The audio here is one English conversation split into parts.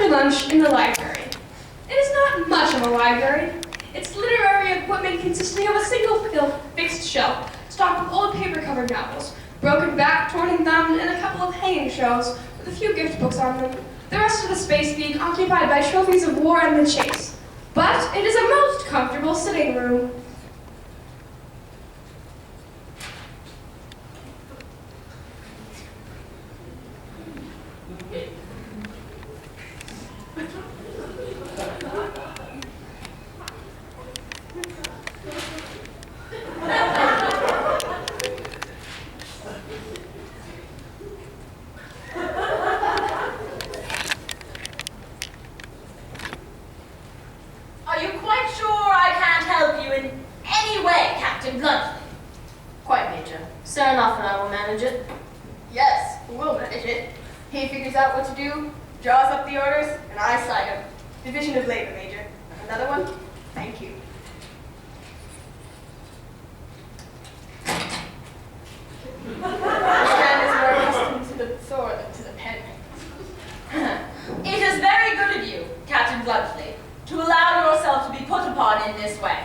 after lunch in the library. It is not much of a library. Its literary equipment consisting of a single fixed shelf stocked with old paper-covered novels, broken back, torn and thumbed, and a couple of hanging shelves with a few gift books on them, the rest of the space being occupied by trophies of war and the chase. But it is a most comfortable sitting room. Bluntschli. Quite, Major. Saranoff and I will manage it. Yes, we'll manage it. He figures out what to do, draws up the orders, and I sign them. Division of labor, Major. Another one? Thank you. This man is more accustomed to the sword than to the pen. It is very good of you, Captain Bluntschli, to allow yourself to be put upon in this way.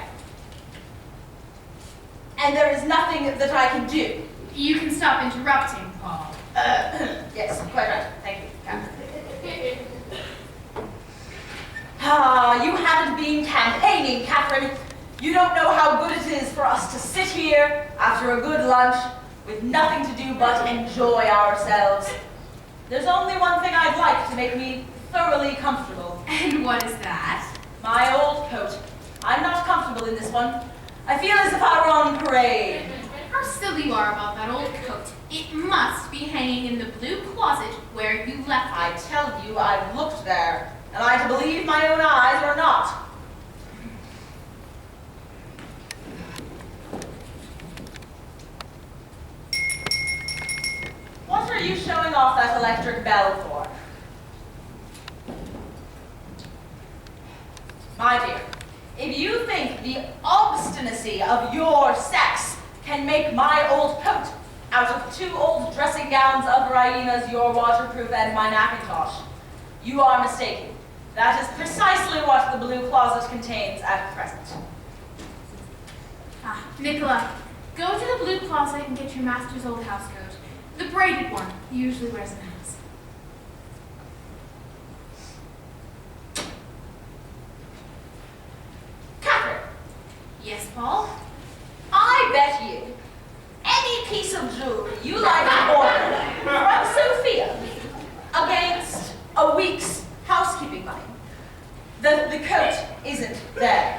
And there is nothing that I can do. You can stop interrupting, Paul. Yes, quite right. Thank you, Captain. You haven't been campaigning, Catherine. You don't know how good it is for us to sit here after a good lunch with nothing to do but enjoy ourselves. There's only one thing I'd like to make me thoroughly comfortable. And what is that? My old coat. I'm not comfortable in this one. I feel as if I were on parade. How silly you are about that old coat. It must be hanging in the blue closet where you left it. I tell you, I've looked there, and I to believe my own eyes or not. What are you showing off that electric bell for? My dear, if you think the obstinacy of your sex can make my old coat out of 2 old dressing gowns of Raina's, your waterproof, and my Macintosh, you are mistaken. That is precisely what the blue closet contains at present. Nicola, go to the blue closet and get your master's old house coat. The braided one he usually wears in the house. Catherine. Yes, Paul? I bet you any piece of jewelry you like to order from Sophia against a week's housekeeping money, the coat isn't there.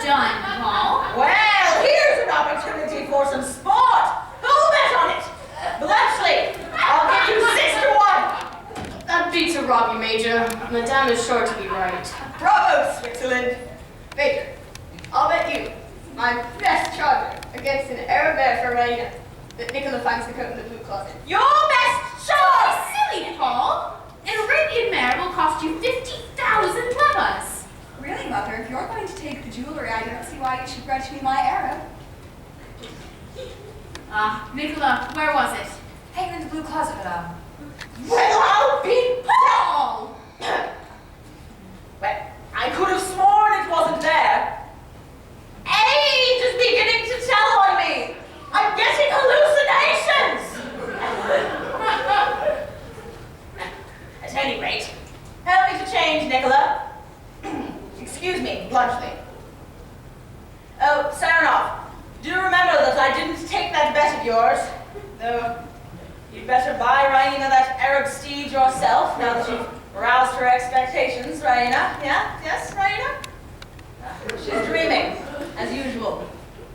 Done, Paul. Well, here's an opportunity for some sport. Who'll bet on it? Bluntschli, I'll give you 6 to 1. That beats a Robbie, Major. Madame is sure to be right. Bravo, Switzerland. Major, I'll bet you my best charger against an Arab bear for Raina that Nicola finds the coat in the blue closet. Your best shot! Silly, Paul. An Arabian mare will cost you 50,000 levas. Really, Mother, if you're going to take the jewelry, I don't see why you should grudge me my Arab. Nicola, where was it? Hanging in the blue closet, Madame. Well, I'll be Paul! Well, I could have sworn it wasn't there. Age is beginning to tell on me. I'm getting hallucinations. At any rate, help me to change, Nicola. Excuse me, Bluntschli. Oh, Saranoff, do remember that I didn't take that bet of yours. Though, you'd better buy Raina that Arab steed yourself now that you've aroused her expectations, Raina. Yeah? Yes, Raina? She's dreaming, as usual.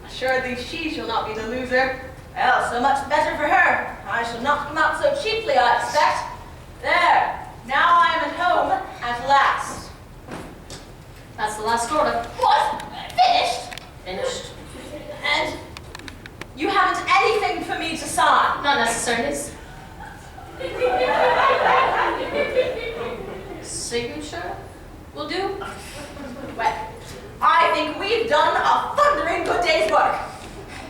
Assuredly, she shall not be the loser. Well, so much better for her. I shall not come out so cheaply, I expect. There. Now I am at home at last. That's the last order. What? Finished? Finished. And you haven't anything for me to sign? Not necessary. Signature will do. Well, I think we've done a thundering good day's work.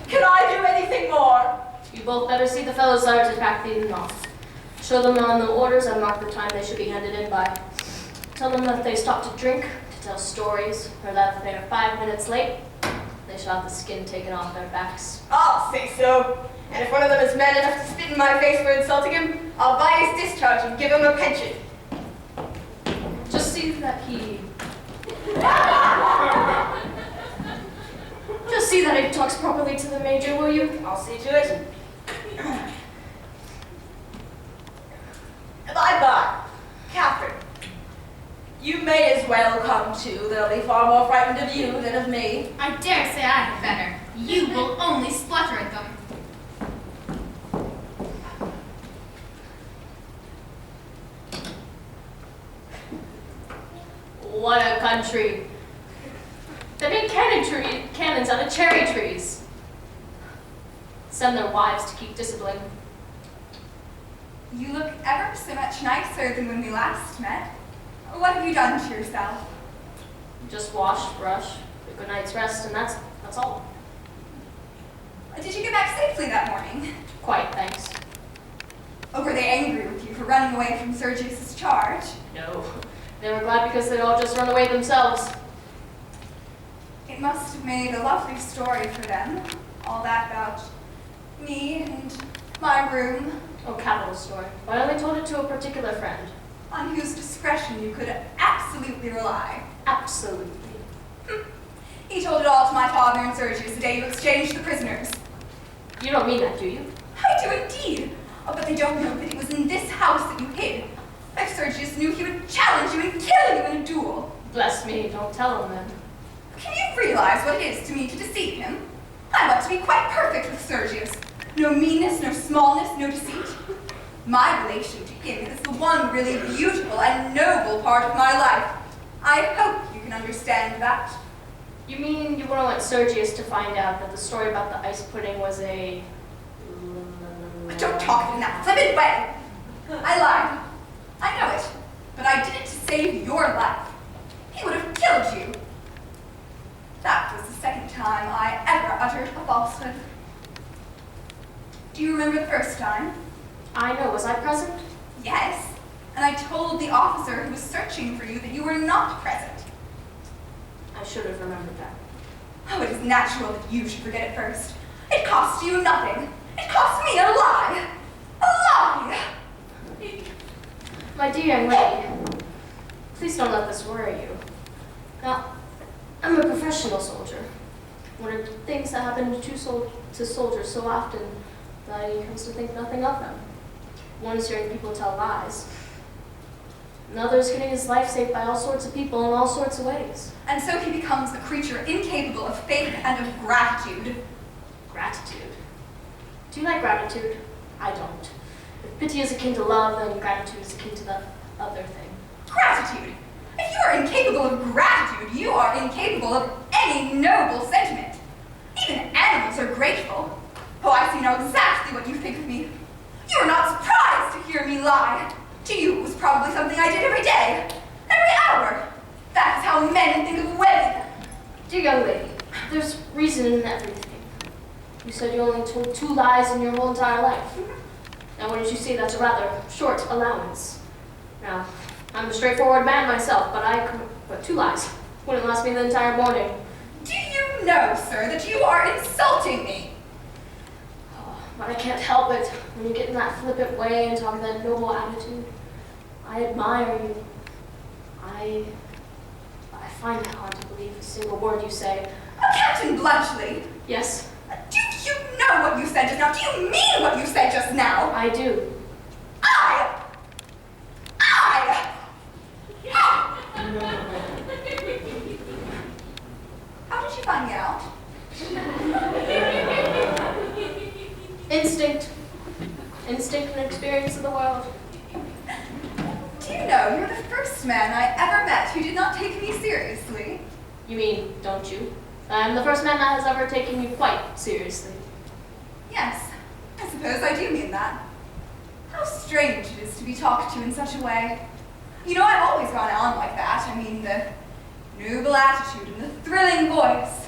Can I do anything more? You both better see the fellows there to pack these off. Show them on the orders and mark the time they should be handed in by. Tell them that if they stop to drink, to tell stories, or that if they are 5 minutes late, they shall have the skin taken off their backs. I'll say so. And if one of them is mad enough to spit in my face for insulting him, I'll buy his discharge and give him a pension. Just see that he... Just see that he talks properly to the major, will you? I'll see to it. Bye-bye, Catherine. You may as well come too. They'll be far more frightened of you than of me. I dare say I had better. You will only splutter at them. What a country. They make cannons out of cherry trees. Send their wives to keep discipline. You look ever so much nicer than when we last met. What have you done to yourself? Just wash, brush, a good night's rest, and that's all. Did you get back safely that morning? Quite, thanks. Oh, were they angry with you for running away from Sergius' charge? No. They were glad because they'd all just run away themselves. It must have made a lovely story for them. All that about me and my room. Oh, capital story. But I only told it to a particular friend. On whose discretion you could absolutely rely. Absolutely. He told it all to my father and Sergius the day you exchanged the prisoners. You don't mean that, do you? I do indeed. Oh, but they don't know that it was in this house that you hid. If Sergius knew, he would challenge you and kill you in a duel. Bless me, don't tell him then. Can you realize what it is to me to deceive him? I want to be quite perfect with Sergius. No meanness, no smallness, no deceit. My relation to him is the one really beautiful and noble part of my life. I hope you can understand that. You mean you wouldn't want Sergius to find out that the story about the ice pudding was a... Don't talk in that flippant way. I lied. I know it. But I did it to save your life. He would have killed you. That was the second time I ever uttered a falsehood. Do you remember the first time? I know, was I present? Yes. And I told the officer who was searching for you that you were not present. I should have remembered that. Oh, it is natural that you should forget it first. It cost you nothing. It cost me a lie. A lie! My dear young lady, please don't let this worry you. Now, I'm a professional soldier. One of the things that happen to soldiers so often that he comes to think nothing of them. One is hearing people tell lies. Another is getting his life saved by all sorts of people in all sorts of ways. And so he becomes a creature incapable of faith and of gratitude. Gratitude. Do you like gratitude? I don't. If pity is akin to love, then gratitude is akin to the other thing. Gratitude? If you are incapable of gratitude, you are incapable of any noble sentiment. Even animals are grateful. Oh, I see now exactly what you think of me. You are not surprised to hear me lie. To you, it was probably something I did every day, every hour. That is how men think of women. Dear young lady, there's reason in everything. You said you only told 2 lies in your whole entire life. Now, wouldn't you say that's a rather short allowance? Now, I'm a straightforward man myself, but 2 lies wouldn't last me the entire morning. Do you know, sir, that you are insulting me? Oh, but I can't help it. When you get in that flippant way and talk in that noble attitude, I admire you. I find it hard to believe a single word you say. Oh, Captain Bluntschli! Yes? Do you know what you said just now? Do you mean what you said just now? I do. How did you find me out? Instinct. Instinct and experience of the world. Do you know, you're the first man I ever met who did not take me seriously. You mean, don't you? I'm the first man that has ever taken you quite seriously. Yes, I suppose I do mean that. How strange it is to be talked to in such a way. You know, I've always gone on like that. I mean, the noble attitude and the thrilling voice.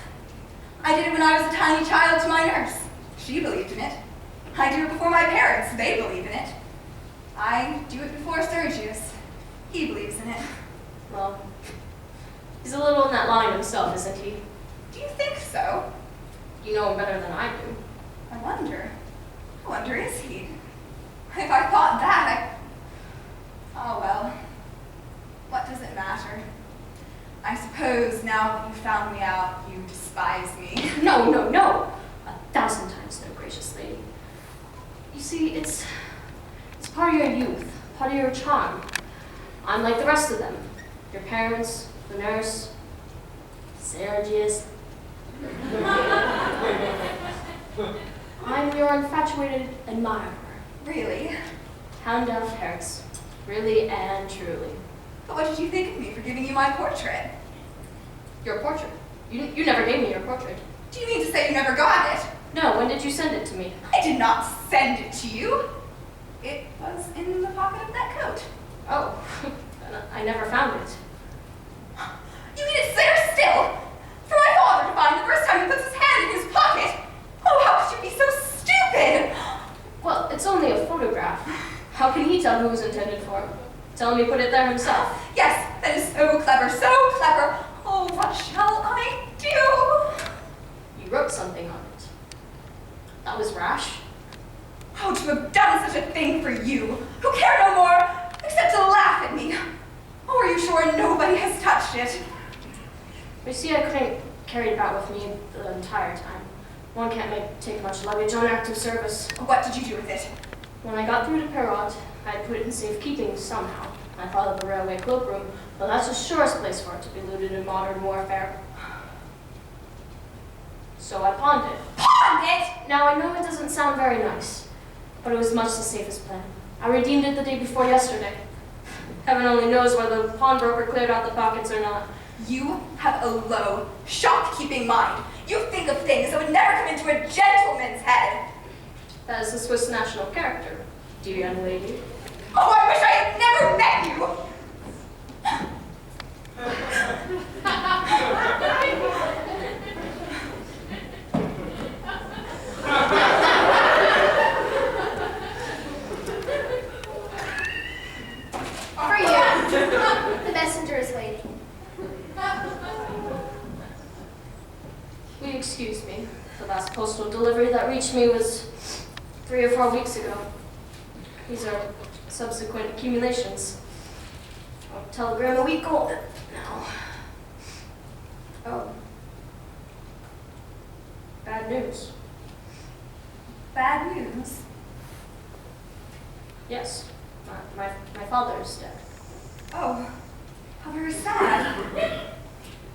I did it when I was a tiny child to my nurse. She believed in it. I do it before my parents. They believe in it. I do it before Sergius. He believes in it. Well, he's a little in that line himself, isn't he? Do you think so? You know him better than I do. I wonder, is he? If I thought that, oh well. What does it matter? I suppose now that you found me out, you despise me. No, no, no! 1,000 times no, gracious lady. You see, it's part of your youth, part of your charm. I'm like the rest of them. Your parents, the nurse, Sergius. I'm your infatuated admirer. Really? Hound of Hertz. Really and truly. But what did you think of me for giving you my portrait? Your portrait? You never gave me your portrait. Do you mean to say you never got it? No, when did you send it to me? I did not send it to you. It was in the pocket of that coat. Oh, I never found it. You mean it's there still? For my father to find the first time he puts his hand in his pocket? Oh, how could you be so stupid? Well, it's only a photograph. How can he tell who it was intended for? Tell him he put it there himself. Yes, that is so clever, so clever. Oh, what shall I do? You wrote something on it. That was rash. Oh, to have done such a thing for you, who care no more except to laugh at me. Oh, are you sure nobody has touched it? You see, I couldn't carry it about with me the entire time. One can't take much luggage on active service. What did you do with it? When I got through to Perrot, I'd put it in safekeeping somehow. I thought of the railway cloakroom, but that's the surest place for it to be looted in modern warfare. So I pawned it. Pawned it? Now, I know it doesn't sound very nice, but it was much the safest plan. I redeemed it the day before yesterday. Heaven only knows whether the pawnbroker cleared out the pockets or not. You have a low, shopkeeping mind. You think of things that would never come into a gentleman's head. That is the Swiss national character, dear young lady. Oh, I wish I had never met you! For you. The messenger is waiting. Will you excuse me? The last postal delivery that reached me was 3 or 4 weeks ago. These are subsequent accumulations. A telegram a week old now. Oh. Bad news. Bad news? Yes. My father is dead. Oh, how very sad.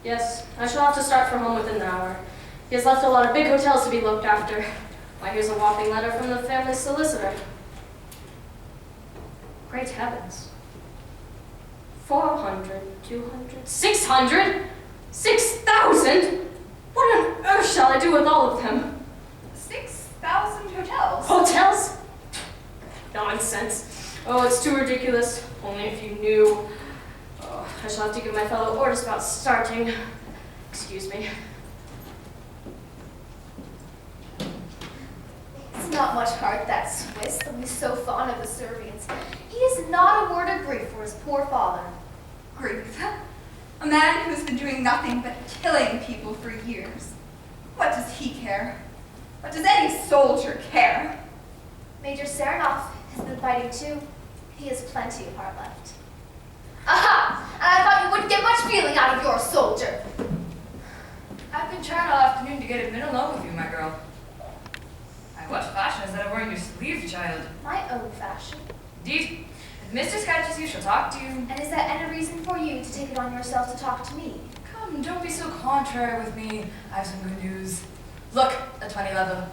Yes, I shall have to start for home within an hour. He has left a lot of big hotels to be looked after. Why, here's a whopping letter from the family solicitor. Great heavens. 400, 200, 600, 6,000? What on earth shall I do with all of them? 6,000 hotels? Hotels? Nonsense. Oh, it's too ridiculous. Only if you knew. Oh, I shall have to give my fellow orders about starting. Excuse me. It's not much heart, that Swiss, though he's so fond of the Servians. He has not a word of grief for his poor father. Grief? A man who's been doing nothing but killing people for years. What does he care? What does any soldier care? Major Saranoff has been fighting too. He has plenty of heart left. Aha! And I thought you wouldn't get much feeling out of your soldier. I've been trying all afternoon to get admit alone with you, my girl. What fashion is that of wearing your sleeves, child? My own fashion. Indeed. If Mistress catches you, she'll talk to you. And is that any reason for you to take it on yourself to talk to me? Come, don't be so contrary with me. I have some good news. Look, a 20 level.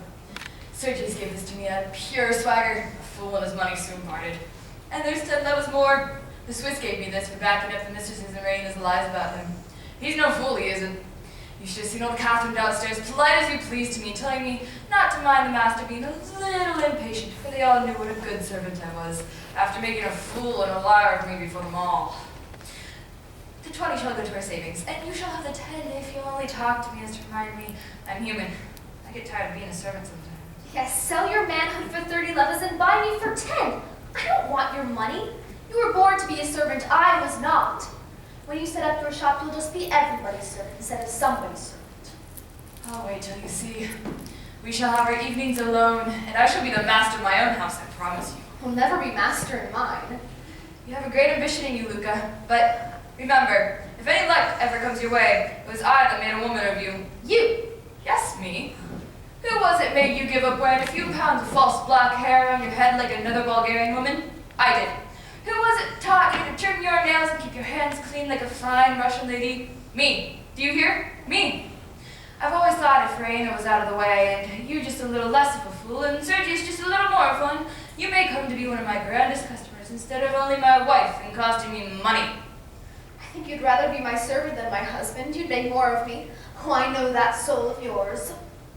Sergius gave this to me at pure swagger. A fool and his money soon parted. And there's 10 levels more. The Swiss gave me this for backing up the Mistresses and Raina's lies about him. He's no fool, he isn't. You should have seen old Catherine downstairs, polite as you please to me, telling me not to mind the master being a little impatient, for they all knew what a good servant I was, after making a fool and a liar of me before them all. The 20 shall go to our savings, and you shall have the 10 if you only talk to me as to remind me I'm human. I get tired of being a servant sometimes. Yes, sell your manhood for 30 levas and buy me for 10. I don't want your money. You were born to be a servant. I was not. When you set up your shop, you'll just be everybody's servant instead of somebody's servant. I'll wait till you see. We shall have our evenings alone, and I shall be the master of my own house, I promise you. You'll never be master in mine. You have a great ambition in you, Louka, but remember, if any luck ever comes your way, it was I that made a woman of you. You! Yes, me. Who was it made you give up wearing a few pounds of false black hair on your head like another Bulgarian woman? I did. Who was it taught you to trim your nails and keep your hands clean like a fine Russian lady? Me. Do you hear? Me. I've always thought if Raina was out of the way, and you just a little less of a fool, and Sergius just a little more fun, you may come to be one of my grandest customers instead of only my wife and costing me money. I think you'd rather be my servant than my husband. You'd make more of me. Oh, I know that soul of yours.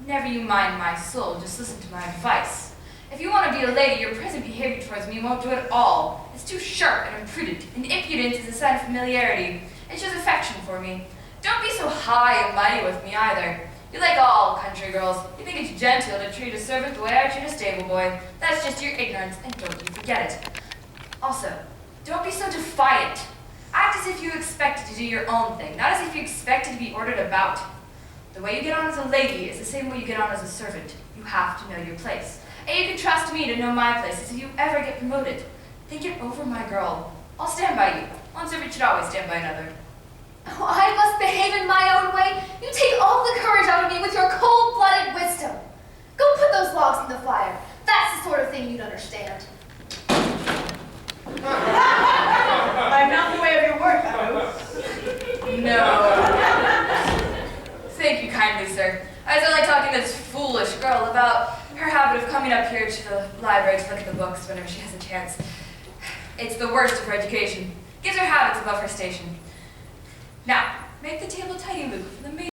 Never you mind my soul, just listen to my advice. If you want to be a lady, your present behavior towards me won't do it at all. It's too sharp and imprudent, and impudence is a sign of familiarity. It shows affection for me. Don't be so high and mighty with me either. You like all country girls. You think it's gentle to treat a servant the way I treat a stable boy. That's just your ignorance, and don't you forget it. Also, don't be so defiant. Act as if you expected to do your own thing, not as if you expected to be ordered about. The way you get on as a lady is the same way you get on as a servant. You have to know your place. And you can trust me to know my place if you ever get promoted. Think it over, my girl. I'll stand by you. One servant should always stand by another. Oh, I must behave in my own way. You take all the courage out of me with your cold-blooded wisdom. Go put those logs in the fire. That's the sort of thing you'd understand. I'm not in the way of your work, I hope. No. Thank you kindly, sir. I was only talking to this foolish girl about her habit of coming up here to the library to look at the books whenever she has a chance. It's the worst of her education. Gives her habits above her station. Now, make the table tidy, Luke, for the maid.